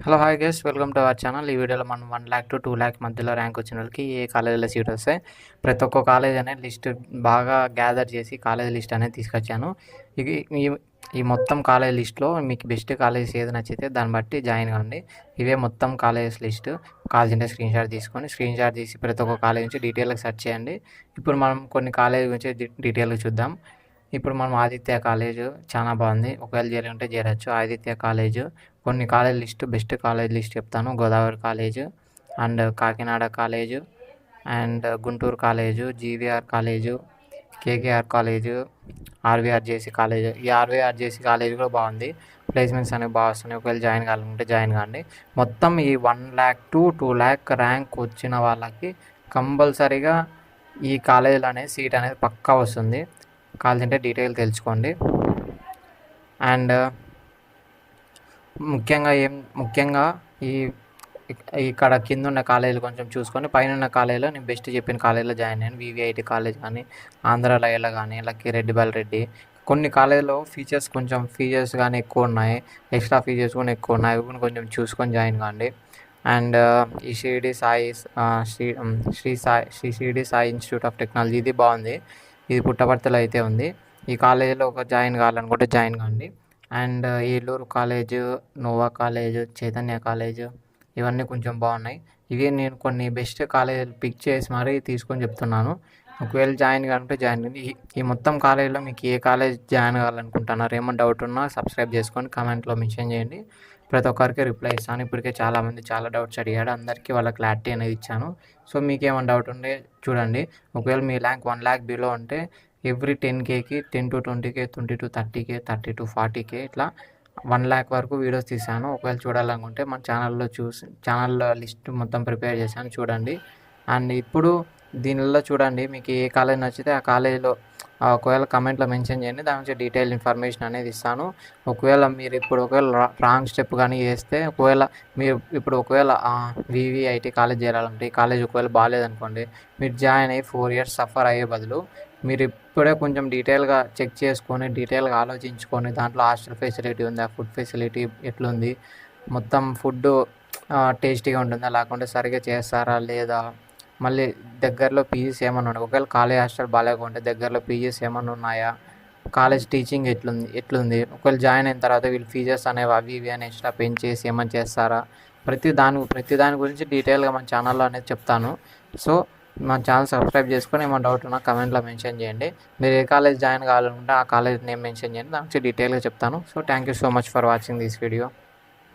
Hello hi guys, welcome to our channel. ఈ వీడియోలో మనం 1,00,000 to 2,00,000 మధ్యలో ర్యాంక్ వచ్చిన వాళ్ళకి ఏ కాలేజీలో సీట్ వస్తాయి, ప్రతి ఒక్క కాలేజ్ అనేది లిస్ట్ బాగా గ్యాదర్ చేసి కాలేజ్ లిస్ట్ అనేది తీసుకొచ్చాను. ఇది ఈ మొత్తం కాలేజ్ లిస్ట్లో మీకు బెస్ట్ కాలేజెస్ ఏది నచ్చితే దాన్ని బట్టి జాయిన్ కాండి. ఇవే మొత్తం కాలేజెస్ లిస్ట్. కావాల్సింటే స్క్రీన్ షాట్ తీసి ప్రతి ఒక్క కాలేజ్ నుంచి డీటెయిల్గా సెర్చ్ చేయండి. ఇప్పుడు మనం కొన్ని కాలేజ్ గురించి డీటెయిల్గా చూద్దాం. ఇప్పుడు మనం ఆదిత్య కాలేజ్ చాలా బాగుంది, ఒకవేళ చేరుంటే చేరచ్చు. ఆదిత్య కాలేజ్ కొన్ని college list, best college list చెప్తాను. Godavari college and Kakinada college and Guntur college, GVR college, KKR college, RVRJC college. ఈ ఆర్వీఆర్జేసీ కాలేజ్ కూడా బాగుంది, ప్లేస్మెంట్స్ అనేవి బాగా వస్తున్నాయి. ఒకవేళ జాయిన్ కావాలనుకుంటే జాయిన్ కాండి. మొత్తం ఈ 1,00,000 to 2,00,000 ర్యాంక్ వచ్చిన వాళ్ళకి కంపల్సరీగా ఈ కాలేజీలో అనేది సీట్ అనేది పక్కా వస్తుంది. కావాల్సింటే డీటెయిల్ తెలుసుకోండి. అండ్ ముఖ్యంగా ఈ ఇక్కడ కింద ఉన్న కాలేజీలు కొంచెం చూసుకొని పైన ఉన్న కాలేజీలో నేను బెస్ట్ చెప్పిన కాలేజీలో జాయిన్ అయ్యాను. వివిఐటి కాలేజ్ కానీ, ఆంధ్ర లయలా కానీ, లక్కీ రెడ్డి బాలరెడ్డి. కొన్ని కాలేజీలో ఫీచర్స్ కానీ ఎక్కువ ఉన్నాయి, ఎక్స్ట్రా ఫీచర్స్ కూడా ఎక్కువ ఉన్నాయి. అవి కూడా కొంచెం చూసుకొని జాయిన్ కాండి. అండ్ ఈ Shirdi Sai Shri Shirdi Sai institute of technology, ఇది బాగుంది. ఇది పుట్టపర్తిలో అయితే ఉంది. ఈ కాలేజీలో ఒక జాయిన్ కావాలనుకుంటే జాయిన్ కాండి. And Eluru college, Nova college, Chaitanya college, ఇవన్నీ కొంచెం బాగున్నాయి. ఇవి నేను కొన్ని బెస్ట్ కాలేజీలు పిక్ చేసి మరీ తీసుకొని చెప్తున్నాను. ఒకవేళ జాయిన్ కావాలంటే జాయిన్ కండి. ఈ మొత్తం కాలేజీలో మీకు ఏ కాలేజ్ జాయిన్ కావాలనుకుంటున్నారు, ఏమైనా డౌట్ ఉన్నా సబ్స్క్రైబ్ చేసుకొని కామెంట్లో మెన్షన్ చేయండి. ప్రతి ఒక్కరికి రిప్లై ఇస్తాను. ఇప్పటికే చాలామంది చాలా డౌట్స్ అడిగాడు, అందరికీ వాళ్ళ క్లారిటీ అనేది ఇచ్చాను. సో మీకు ఏమైనా డౌట్ ఉంటే చూడండి. ఒకవేళ మీ ర్యాంక్ 1,00,000 బిలో ఉంటే every 10Kకి 10 to 20K, 20 to 30K, 30 to 40K ఇట్లా 1,00,000 వరకు వీడియోస్ తీసాను. ఒకవేళ చూడాలనుకుంటే మన ఛానల్లో లిస్ట్ మొత్తం ప్రిపేర్ చేశాను, చూడండి. అండ్ ఇప్పుడు దీనిలో చూడండి, మీకు ఏ కాలేజ్ నచ్చితే ఆ కాలేజీలో ఒకవేళ కమెంట్లో మెన్షన్ చేయండి, దాని నుంచి డీటెయిల్ ఇన్ఫర్మేషన్ అనేది ఇస్తాను. ఒకవేళ మీరు ఇప్పుడు రాంగ్ స్టెప్ కానీ వేస్తే, ఒకవేళ వివిఐటి కాలేజ్ చేరాలంటే, ఈ కాలేజ్ ఒకవేళ బాగాలేదనుకోండి, మీరు జాయిన్ అయ్యి 4 years సఫర్ అయ్యే బదులు మీరు ఇప్పుడే కొంచెం డీటెయిల్గా చెక్ చేసుకొని, డీటెయిల్గా ఆలోచించుకొని, దాంట్లో హాస్టల్ ఫెసిలిటీ ఉందా, ఫుడ్ ఫెసిలిటీ ఎట్లుంది, మొత్తం ఫుడ్ టేస్టీగా ఉంటుందా, లేకుంటే సరిగ్గా చేస్తారా లేదా, మళ్ళీ దగ్గరలో పీజీస్ ఏమైనా ఉన్నాయి, ఒకవేళ కాలేజ్ హాస్టల్ బాగాలేకుంటే దగ్గరలో పీజీస్ ఏమైనా ఉన్నాయా, కాలేజ్ టీచింగ్ ఎట్లుంది, ఒకవేళ జాయిన్ అయిన తర్వాత వీళ్ళు ఫీజెస్ అనేవి అవి ఇవి అని ఎక్స్ట్రా పెంచేసి ఏమైనా చేస్తారా, ప్రతి దాని గురించి డీటెయిల్గా మన ఛానల్లో అనేది చెప్తాను. సో మన ఛానల్ సబ్స్క్రైబ్ చేసుకొని ఏమైనా డౌట్ ఉన్నా కమెంట్లో మెన్షన్ చేయండి. మీరు ఏ కాలేజ్ జాయిన్ కావాలనుకుంటే ఆ కాలేజ్ నేమ్ మెన్షన్ చేయండి, దాని గురించి డీటెయిల్గా చెప్తాను. So thank you so much for watching this video.